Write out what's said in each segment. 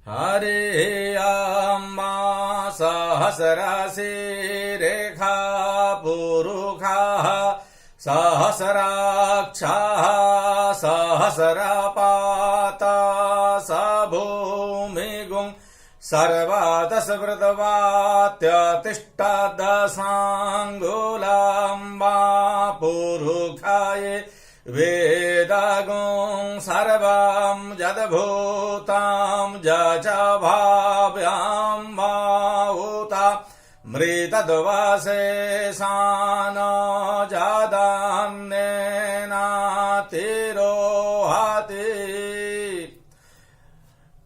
हरे अम्मा सहस्रासि रेखा पुरुषाः सहस्राक्षाः सहस्रपाता स भूमिगुं सर्वादशवृतवात्यतिष्ठादशाङ्गुलाम्बा पुरुषाये वेदागुं सर्वं यद्भूतं यच भाव्यां माहुता मृतद्वशेषान् जादान्येनातिरोहति।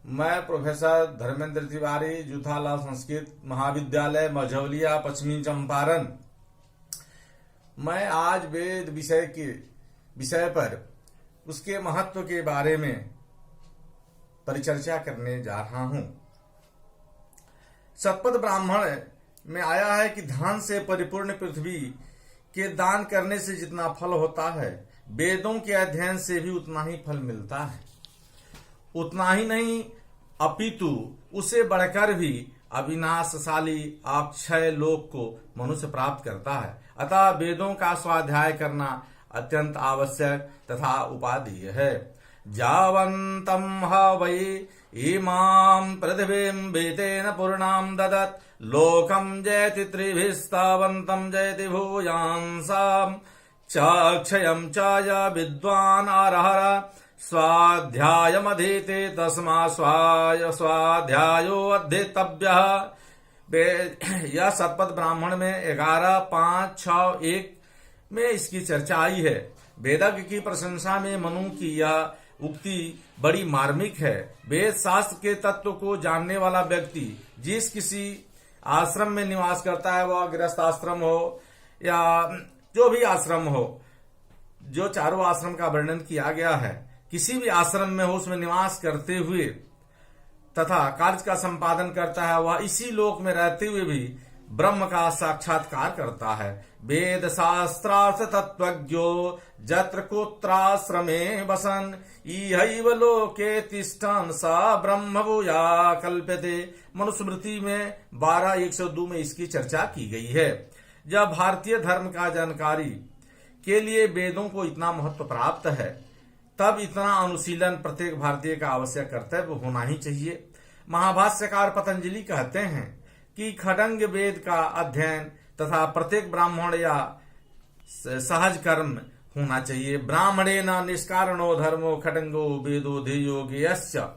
मैं प्रोफेसर धर्मेंद्र तिवारी, जूथालाल संस्कृत महाविद्यालय मझौलिया, पश्चिमी चंपारण। मैं आज वेद विषय पर उसके महत्व के बारे में परिचर्चा करने जा रहा हूं। शतपथ ब्राह्मण में आया है कि धान से परिपूर्ण पृथ्वी के दान करने से जितना फल होता है, वेदों के अध्ययन से भी उतना ही फल मिलता है। उतना ही नहीं अपितु उसे बढ़कर भी अविनाशशाली अक्षय लोक को मनुष्य प्राप्त करता है। अतः वेदों का स्वाध्याय करना अत्यंत आवश्यक तथा उपादेय है। जावन्तं ह वै इमां पृथिवीं वेदेन पूर्णां ददत् लोकं जयति त्रिभिस्तावन्तं जयति भूयांसां चाक्षयं च य विद्वान् अरहर स्वाध्यायमधीते तस्मा स्वाध्यायो अध्येतव्यः। यह शतपथ ब्राह्मण में 11, 5, 6, 1 में इसकी चर्चा आई है। वेदज्ञ की प्रशंसा में मनु की यह उक्ति बड़ी मार्मिक है। वेद शास्त्र के तत्व को जानने वाला व्यक्ति जिस किसी आश्रम में निवास करता है, वह गृहस्थ आश्रम हो या जो भी आश्रम हो, जो चारों आश्रम का वर्णन किया गया है, किसी भी आश्रम में हो, उसमें निवास करते हुए तथा कार्य का संपादन करता है, वह इसी लोक में रहते हुए भी ब्रह्म का साक्षात्कार करता है। वेद शास्त्रार्थ तत्वज्ञो जत्र कुत्राश्रमे वसन इहैव लोके तिष्ठन् स ब्रह्म भूया कल्प्यते। मनुस्मृति में 12:102 में इसकी चर्चा की गई है। जब भारतीय धर्म का जानकारी के लिए वेदों को इतना महत्व प्राप्त है, तब इतना अनुशीलन प्रत्येक भारतीय का आवश्यक कर्तव्य होना ही चाहिए। महाभाष्यकार पतंजलि कहते हैं कि खडंग वेद का अध्ययन तथा प्रत्येक ब्राह्मण या सहज कर्म होना चाहिए। ब्राह्मणेन निष्कारणो धर्मो खडंगो वेदो ध्येयो ज्ञेयस्य।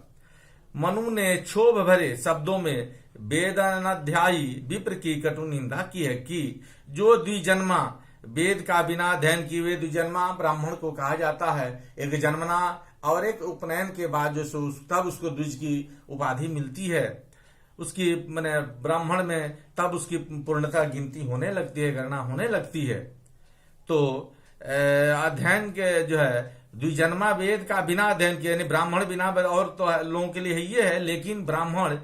मनु ने क्षोभ भरे शब्दों में वेदनाध्यायी विप्र की कटु निंदा की है कि जो द्विजन्मा वेद का बिना अध्ययन किए द्विजन्मा ब्राह्मण को कहा जाता है। एक जन्मना और एक उपनयन के बाद जो तब उसको द्विज की उपाधि मिलती है, उसकी माने ब्राह्मण में तब उसकी पूर्णता गिनती होने लगती है, गणना होने लगती है। तो अध्ययन के जो है द्विजन्मा वेद का बिना अध्ययन किए, यानी ब्राह्मण बिना, और तो लोगों के लिए ये है, लेकिन ब्राह्मण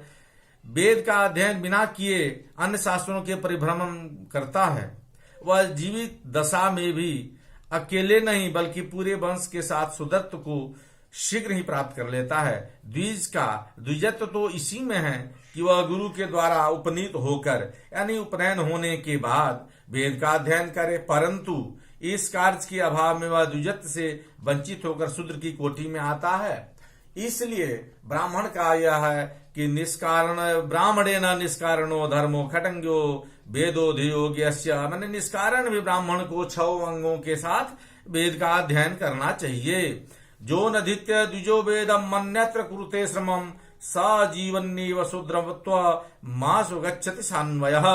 वेद का अध्ययन बिना किए अन्य शास्त्रों के परिभ्रमण करता है। वह जीवित दशा में भी अकेले नहीं बल्कि पूरे वंश के साथ सुदत्त को शीघ्र ही प्राप्त कर लेता है। द्विजत्व तो इसी में है कि वह गुरु के द्वारा उपनीत होकर यानी उपनयन होने के बाद वेद का अध्ययन करे, परंतु इस कार्य के अभाव में वह द्विजत्व से वंचित होकर शूद्र की कोटि में आता है। इसलिए ब्राह्मण का यह है कि निष्कारण ब्राह्मणेन निष्कारणो धर्मो खटंगो वेदो ध्येयो ज्ञेयस्य। मैंने निष्कारण भी ब्राह्मण को 6 अंगों के साथ वेद का अध्ययन करना चाहिए। जो नधित्य द्विजो वेदम मन्यत्र कुरुते श्रमम स जीवन्नेव शूद्रत्व मासु गच्छति सान्वयः।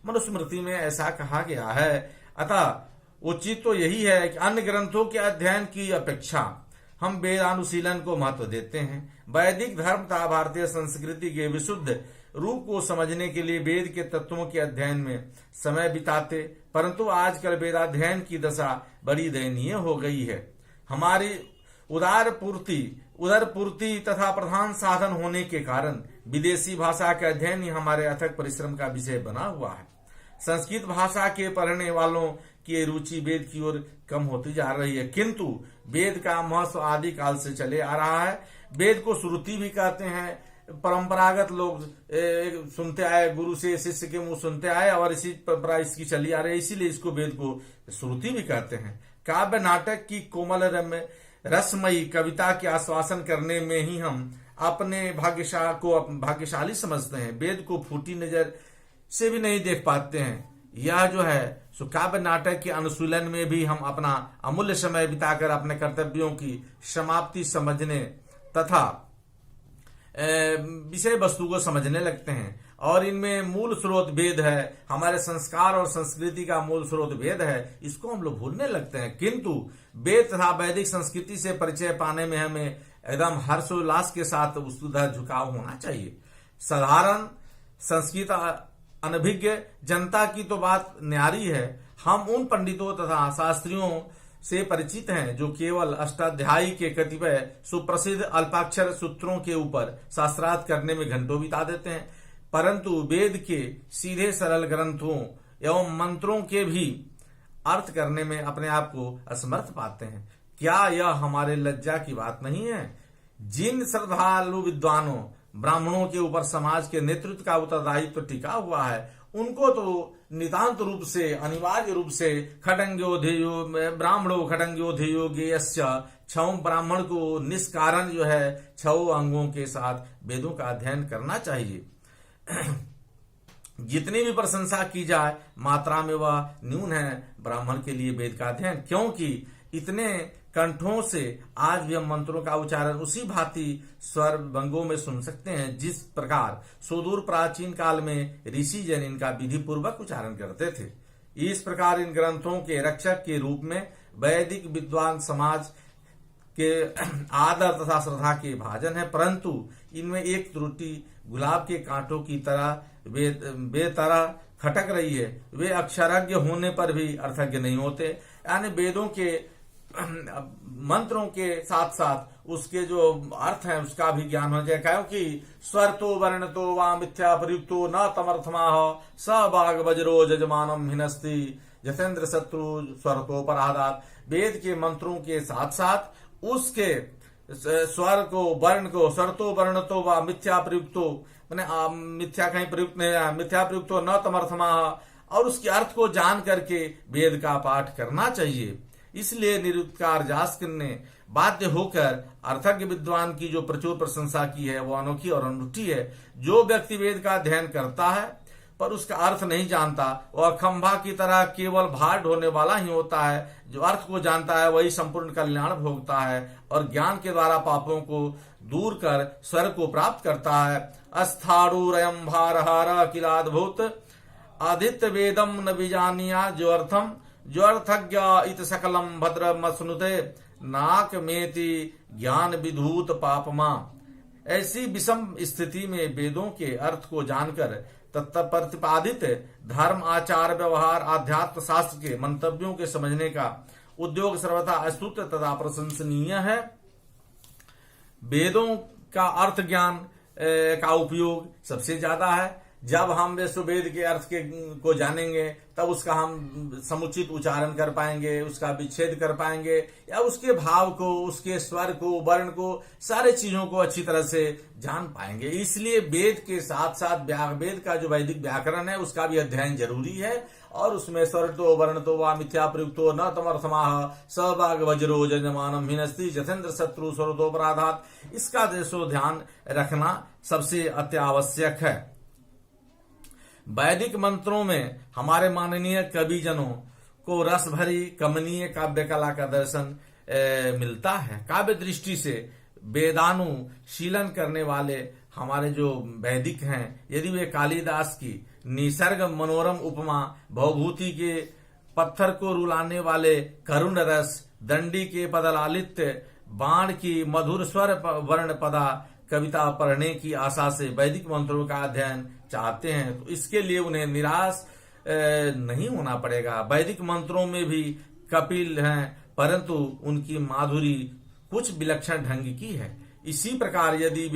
मनुस्मृति में ऐसा कहा गया है। अतः उचित तो यही है कि अन्य ग्रंथों के अध्ययन की अपेक्षा हम वेदानुशीलन को महत्व देते हैं। वैदिक धर्म तथा भारतीय संस्कृति के विशुद्ध रूप को समझने के लिए वेद के तत्वों के अध्ययन में समय बिताते, परंतु आजकल वेदाध्ययन की दशा बड़ी दयनीय हो गई है। हमारी उदर पूर्ति तथा प्रधान साधन होने के कारण विदेशी भाषा के अध्ययन ही हमारे अथक परिश्रम का विषय बना हुआ है। संस्कृत भाषा के पढ़ने वालों की रुचि वेद की ओर कम होती जा रही है, किंतु वेद का महत्व आदि काल से चले आ रहा है। वेद को श्रुति भी कहते हैं, परंपरागत लोग सुनते आए, गुरु से शिष्य के मुंह सुनते आए और इसी परंपरा इसकी चली आ रही है, इसीलिए इसको वेद को श्रुति भी कहते हैं। काव्य नाटक की कोमल रसमयी कविता के आश्वासन करने में ही हम अपने भाग्यशाली समझते हैं। वेद को फूटी नजर से भी नहीं देख पाते हैं। यह जो है सो काव्य नाटक के अनुशीलन में भी हम अपना अमूल्य समय बिताकर अपने कर्तव्यों की समाप्ति समझने तथा विषय वस्तु को समझने लगते हैं, और इनमें मूल स्रोत वेद है। हमारे संस्कार और संस्कृति का मूल स्रोत वेद है, इसको हम लोग भूलने लगते हैं। किंतु वेद तथा वैदिक संस्कृति से परिचय पाने में हमें एकदम हर्षोल्लास के साथ उसका झुकाव होना चाहिए। साधारण संस्कृत अनभिज्ञ जनता की तो बात न्यारी है। हम उन पंडितों तथा शास्त्रियों से परिचित हैं जो केवल अष्टाध्यायी के कतिपय सुप्रसिद्ध अल्पाक्षर सूत्रों के ऊपर शास्त्रार्थ करने में घंटों बिता देते हैं, परंतु वेद के सीधे सरल ग्रंथों एवं मंत्रों के भी अर्थ करने में अपने आप को असमर्थ पाते हैं। क्या यह हमारे लज्जा की बात नहीं है? जिन श्रद्धालु विद्वानों ब्राह्मणों के ऊपर समाज के नेतृत्व का उत्तरदायित्व टिका हुआ है, उनको तो नितांत रूप से अनिवार्य रूप से ब्राह्मणों खडंग्योधेयो गेयस्य छौ ब्राह्मण को निष्कारण जो है 6 अंगों के साथ वेदों का अध्ययन करना चाहिए। जितनी भी प्रशंसा की जाए मात्रा में वह न्यून है ब्राह्मण के लिए वेद का अध्ययन, क्योंकि इतने कंठों से आज भी हम मंत्रों का उच्चारण उसी भांति स्वर भंगों में सुन सकते हैं जिस प्रकार सुदूर प्राचीन काल में ऋषि जन इनका विधि पूर्वक उच्चारण करते थे। इस प्रकार इन ग्रंथों के रक्षक के रूप में वैदिक विद्वान समाज के आदर तथा श्रद्धा के भाजन है, परंतु इनमें एक त्रुटि गुलाब के कांटों की तरह बेतरह खटक रही है। वे अक्षरज्ञ होने पर भी अर्थज्ञ नहीं होते, यानी वेदों के मंत्रों के साथ साथ उसके जो अर्थ है उसका भी ज्ञान हो जाए, क्योंकि स्वर तो वर्ण तो वा मिथ्या प्रयुक्तो न तमर्थमाह स बाग वज्रो जजमानम हिनस्ति जतेन्द्र शत्रु स्वर तो पराधात। वेद के मंत्रों के साथ साथ उसके स्वर को वर्ण को स्वर तो वर्ण तो वा मिथ्या प्रयुक्तो मैंने मिथ्या कहीं प्रयुक्त नहीं, मिथ्या प्रयुक्तो न तमर्थमाह, और उसके अर्थ को जान करके वेद का पाठ करना चाहिए। इसलिए निरुक्तकार जास्कर ने बाध्य होकर अर्थज्ञ विद्वान की जो प्रचुर प्रशंसा की है वो अनोखी और अनूठी है। जो व्यक्ति वेद का अध्ययन करता है पर उसका अर्थ नहीं जानता, वह खंभा की तरह केवल भार ढोने वाला ही होता है। जो अर्थ को जानता है वही संपूर्ण कल्याण भोगता है और ज्ञान के द्वारा पापों को दूर कर स्वर्ग को प्राप्त करता है। अस्थाड़ुरयम भारहार किलाद्भुत आदित्य वेदम न विजानिया जो अर्थज्ञ इत सकलम भद्र मसनुते नाक मेति ज्ञान विधूत पापमा। ऐसी विषम स्थिति में वेदों के अर्थ को जानकर तत्प्रतिपादित धर्म आचार व्यवहार आध्यात्म शास्त्र के मंतव्यों के समझने का उद्योग सर्वथा अस्तुत्य तथा प्रशंसनीय है। वेदों का अर्थ ज्ञान का उपयोग सबसे ज्यादा है। जब हम वेद के अर्थ को जानेंगे तब उसका हम समुचित उच्चारण कर पाएंगे, उसका विच्छेद कर पाएंगे, या उसके भाव को, उसके स्वर को, वर्ण को, सारे चीजों को अच्छी तरह से जान पाएंगे। इसलिए वेद के साथ साथ वेद का जो वैदिक व्याकरण है उसका भी अध्ययन जरूरी है, और उसमें स्वर तो वर्ण तो वा मिथ्या प्रयुक्तो न तमर्थमाह सबाग वज्रो जजमानम हिनस्ति जतेन्द्र शत्रु स्वर तो पराधात। इसका देशो ध्यान रखना सबसे अत्यावश्यक है। वैदिक मंत्रों में हमारे माननीय कविजनों को रस भरी कमनीय काव्य कला का दर्शन मिलता है। काव्य दृष्टि से वेदानुशीलन करने वाले हमारे जो वैदिक हैं, यदि वे कालिदास की निसर्ग मनोरम उपमा, भवभूति के पत्थर को रुलाने वाले करुण रस, दंडी के पदलालित्य, बाण की मधुर स्वर वर्ण पदा कविता पढ़ने की आशा से वैदिक मंत्रों का अध्ययन चाहते हैं तो इसके लिए उन्हें निराश नहीं होना पड़ेगा। वैदिक मंत्रों में भी कपिल हैं, परंतु उनकी माधुरी कुछ विलक्षण ढंग की है। इसी प्रकार यदि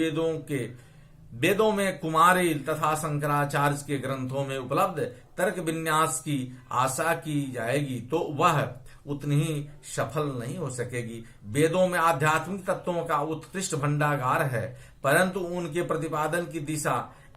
वेदों में कुमारिल तथा शंकराचार्य के ग्रंथों में उपलब्ध तर्क विन्यास की आशा की जाएगी तो वह उतनी ही सफल नहीं हो सकेगी। वेदों में आध्यात्मिक तत्वों का उत्कृष्ट भंडागार है, परंतु उनके प्रतिपादन की दिशा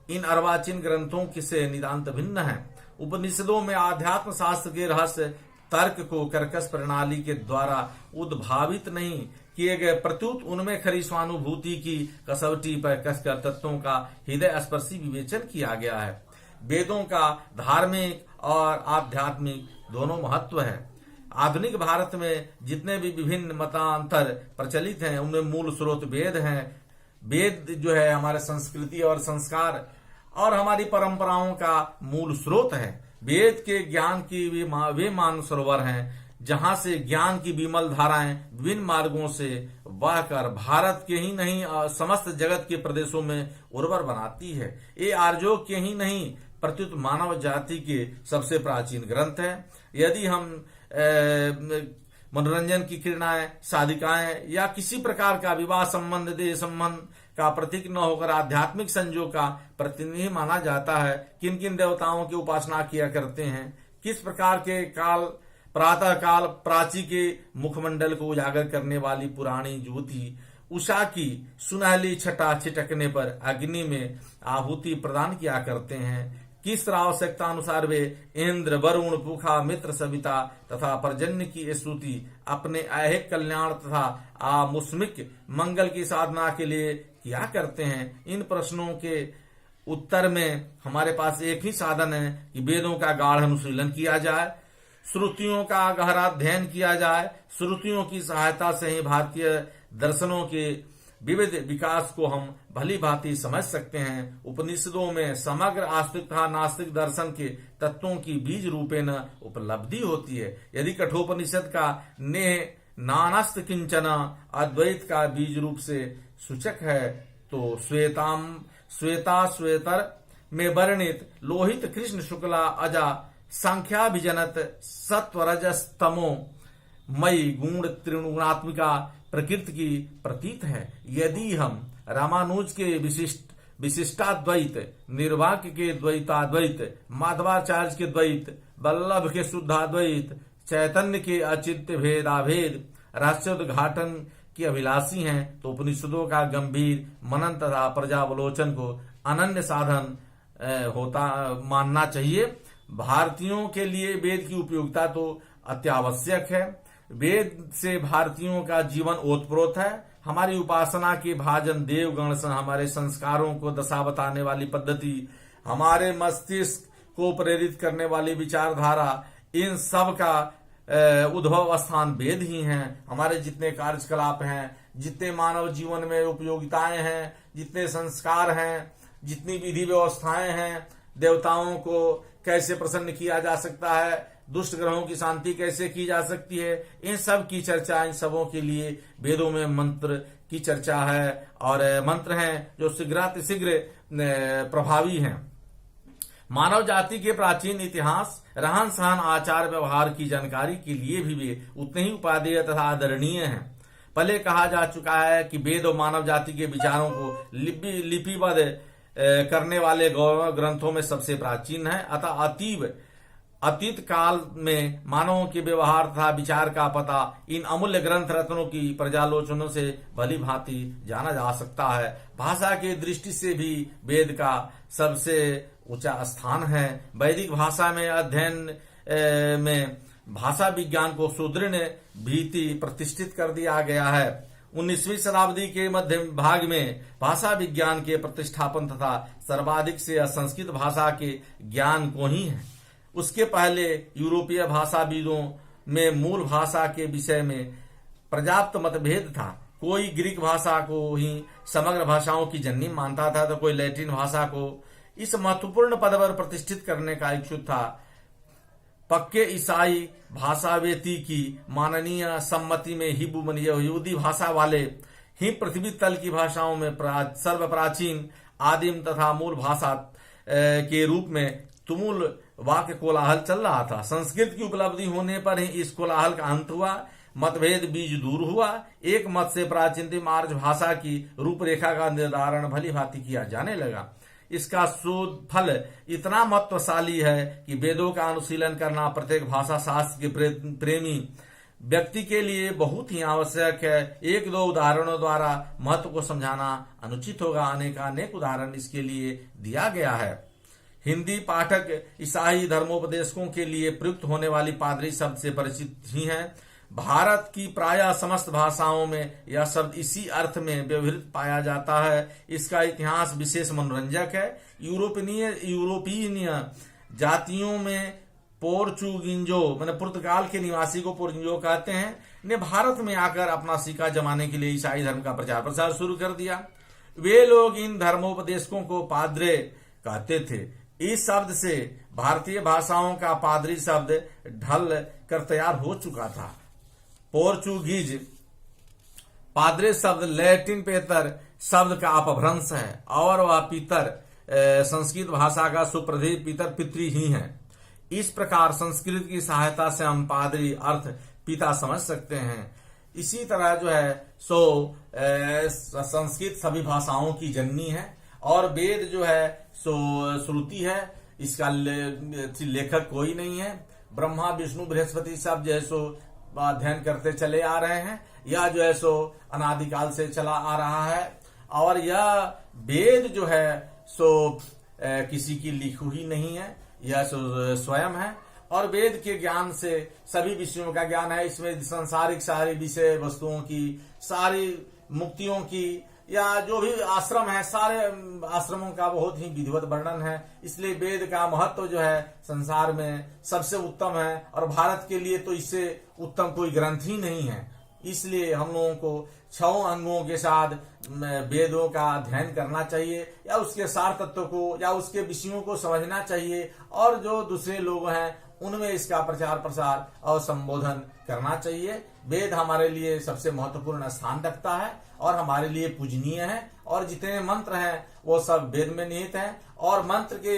इन अर्वाचीन ग्रंथों से नितांत भिन्न है। उपनिषदों में आध्यात्म शास्त्र के रहस्य तर्क को कर्कश प्रणाली के द्वारा उद्भावित नहीं किए गए, प्रत्युत उनमें खरी स्वानुभूति की कसौटी पर कसकर तत्वों का हृदय स्पर्शी विवेचन किया गया है। वेदों का धार्मिक और आध्यात्मिक दोनों महत्व है। आधुनिक भारत में जितने भी विभिन्न मतांतर प्रचलित हैं उनमें मूल स्रोत वेद हैं। वेद जो है हमारे संस्कृति और संस्कार और हमारी परंपराओं का मूल स्रोत है। वेद के ज्ञान की वे मानसरोवर हैं जहां से ज्ञान की विमल धाराएं विभिन्न मार्गों से बहकर भारत के ही नहीं समस्त जगत के प्रदेशों में उर्वर बनाती है। ये आर्यों के ही नहीं प्रत्युत मानव जाति के सबसे प्राचीन ग्रंथ है। यदि हम मनोरंजन की क्रीड़ाएं, साधिकाएं या किसी प्रकार का विवाह संबंध, देह संबंध का प्रतीक न होकर आध्यात्मिक संजोग का प्रतिनिधि माना जाता है, किन किन देवताओं की उपासना किया करते हैं, किस प्रकार के काल प्रातः काल प्राची के मुखमंडल को उजागर करने वाली पुरानी ज्योति उषा की सुनहली छटा छिटकने पर अग्नि में आहुति प्रदान किया करते हैं, किस आवश्यकता अनुसार वे इंद्र, वरुण, पुखा, मित्र, सविता तथा पर्जन्य की स्तुति अपने ऐहिक कल्याण तथा आमुष्मिक मंगल की साधना के लिए किया करते हैं। इन प्रश्नों के उत्तर में हमारे पास एक ही साधन है कि वेदों का गाढ़ अनुशीलन किया जाए, श्रुतियों का गहरा अध्ययन किया जाए। श्रुतियों की सहायता से ही भारतीय दर्शनों के विविध विकास को हम भली भांति समझ सकते हैं। उपनिषदों में समग्र आस्तिक तथा नास्तिक दर्शन के तत्वों की बीज रूपेण उपलब्धि होती है। यदि कठोपनिषद का नेह नानास्त किंचन अद्वैत का बीज रूप से सूचक है, तो श्वेता श्वेतर में वर्णित लोहित कृष्ण शुक्ला अजा संख्याभिजनत सत्वरजस्तमो मई गुण त्रिगुणात्मिका प्रकृति की प्रतीत है। यदि हम रामानुज के विशिष्टाद्वैत, निर्वाक्य के द्वैताद्वैत, माधवाचार्य के द्वैत, वल्लभ के शुद्धाद्वैत, चैतन्य के अचिंत्य भेदाभेद रहस्योद्घाटन की अभिलाषी हैं, तो उपनिषदों का गंभीर मनन तथा प्रजावलोचन को अनन्य साधन होता मानना चाहिए। भारतीयों के लिए वेद की उपयोगिता तो अत्यावश्यक है। वेद से भारतीयों का जीवन ओतप्रोत है। हमारी उपासना के भाजन देवगण हमारे संस्कारों को दशा बताने वाली पद्धति, हमारे मस्तिष्क को प्रेरित करने वाली विचारधारा, इन सब का उद्भव स्थान वेद ही हैं। हमारे जितने कार्यकलाप हैं, जितने मानव जीवन में उपयोगिताएं हैं, जितने संस्कार हैं, जितनी विधि व्यवस्थाएं हैं, देवताओं को कैसे प्रसन्न किया जा सकता है, दुष्ट ग्रहों की शांति कैसे की जा सकती है, इन सब की चर्चा, इन सबों के लिए वेदों में मंत्र की चर्चा है और मंत्र हैं जो शीघ्र प्रभावी हैं। मानव जाति के प्राचीन इतिहास, रहन सहन, आचार व्यवहार की जानकारी के लिए भी वे उतने ही उपादेय तथा आदरणीय हैं। पहले कहा जा चुका है कि वेद और मानव जाति के विचारों को लिपिबद्ध करने वाले गौरव ग्रंथों में सबसे प्राचीन है। अतः अतीत काल में मानवों के व्यवहार तथा विचार का पता इन अमूल्य ग्रंथ रत्नों की पर्यालोचनों से भली भांति जाना जा सकता है। भाषा की दृष्टि से भी वेद का सबसे ऊंचा स्थान है। वैदिक भाषा में अध्ययन में भाषा विज्ञान को सुदृढ़ भीति प्रतिष्ठित कर दिया गया है। 19वीं शताब्दी के मध्य भाग में भाषा विज्ञान के प्रतिष्ठापन तथा सर्वाधिक से संस्कृत भाषा के ज्ञान को ही है। उसके पहले यूरोपीय भाषाविदों में मूल भाषा के विषय में पर्याप्त मतभेद था। कोई ग्रीक भाषा को ही समग्र भाषाओं की जननी मानता था, तो कोई लैटिन भाषा को इस महत्वपूर्ण पद पर प्रतिष्ठित करने का इच्छुक था। पक्के ईसाई भाषावेती की माननीय सम्मति में हिब्रू यहूदी भाषा वाले ही पृथ्वी तल की भाषाओं में सर्वप्राचीन, आदिम तथा मूल भाषा के रूप में तुमुल वाक्य कोलाहल चल रहा था। संस्कृत की उपलब्धि होने पर ही इस कोलाहल का अंत हुआ, मतभेद बीज दूर हुआ। एक मत से प्राचीनतम आर्य भाषा की रूपरेखा का निर्धारण भली भांति किया जाने लगा। इसका शोध फल इतना महत्वशाली है कि वेदों का अनुशीलन करना प्रत्येक भाषा शास्त्र के प्रेमी व्यक्ति के लिए बहुत ही आवश्यक है। एक दो उदाहरणों द्वारा महत्व को समझाना अनुचित होगा, अनेकानेक उदाहरण इसके लिए दिया गया है। हिंदी पाठक ईसाई धर्मोपदेशकों के लिए प्रयुक्त होने वाली पादरी शब्द से परिचित ही हैं। भारत की प्रायः समस्त भाषाओं में यह शब्द इसी अर्थ में व्यवहृत पाया जाता है। इसका इतिहास विशेष मनोरंजक है। यूरोपीय जातियों में पोर्चुगीजो मैंने पुर्तगाल के निवासी को पोर्चुगीजो कहते हैं, ने भारत में आकर अपना सिक्का जमाने के लिए ईसाई धर्म का प्रचार प्रसार शुरू कर दिया। वे लोग इन धर्मोपदेशकों को पाद्रे कहते थे। इस शब्द से भारतीय भाषाओं का पादरी शब्द ढल कर तैयार हो चुका था। पोर्चुगीज पाद्रे शब्द लैटिन पेतर शब्द का अपभ्रंश है और वह पितर संस्कृत भाषा का सुप्रसिद्ध पितर पितृ ही है। इस प्रकार संस्कृत की सहायता से हम पादरी अर्थ पिता समझ सकते हैं। इसी तरह जो है सो संस्कृत सभी भाषाओं की जननी है और वेद जो है सो श्रुति है। इसका लेखक कोई नहीं है। ब्रह्मा विष्णु बृहस्पति सब जो है सो अध्ययन करते चले आ रहे हैं। यह जो है सो अनादिकाल से चला आ रहा है और यह वेद जो है सो किसी की लिखी हुई नहीं है, यह स्वयं है और वेद के ज्ञान से सभी विषयों का ज्ञान है। इसमें सांसारिक सारी विषय वस्तुओं की, सारी मुक्तियों की या जो भी आश्रम है, सारे आश्रमों का बहुत ही विधिवत वर्णन है। इसलिए वेद का महत्व जो है संसार में सबसे उत्तम है और भारत के लिए तो इससे उत्तम कोई ग्रंथ ही नहीं है। इसलिए हम लोगों को 6 अंगों के साथ वेदों का अध्ययन करना चाहिए या उसके सार तत्व को या उसके विषयों को समझना चाहिए और जो दूसरे लोग हैं उनमें इसका प्रचार प्रसार और संबोधन करना चाहिए। वेद हमारे लिए सबसे महत्वपूर्ण स्थान रखता है और हमारे लिए पूजनीय है और जितने मंत्र हैं वो सब वेद में निहित हैं और मंत्र के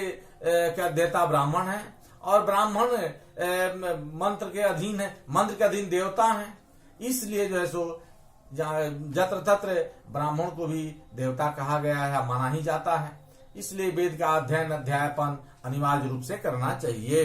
का देता ब्राह्मण है और ब्राह्मण मंत्र के अधीन है, मंत्र के अधीन देवता है। इसलिए जो है सो जत्र तत्र ब्राह्मण को भी देवता कहा गया है, माना ही जाता है। इसलिए वेद का अध्ययन अध्यापन अनिवार्य रूप से करना चाहिए।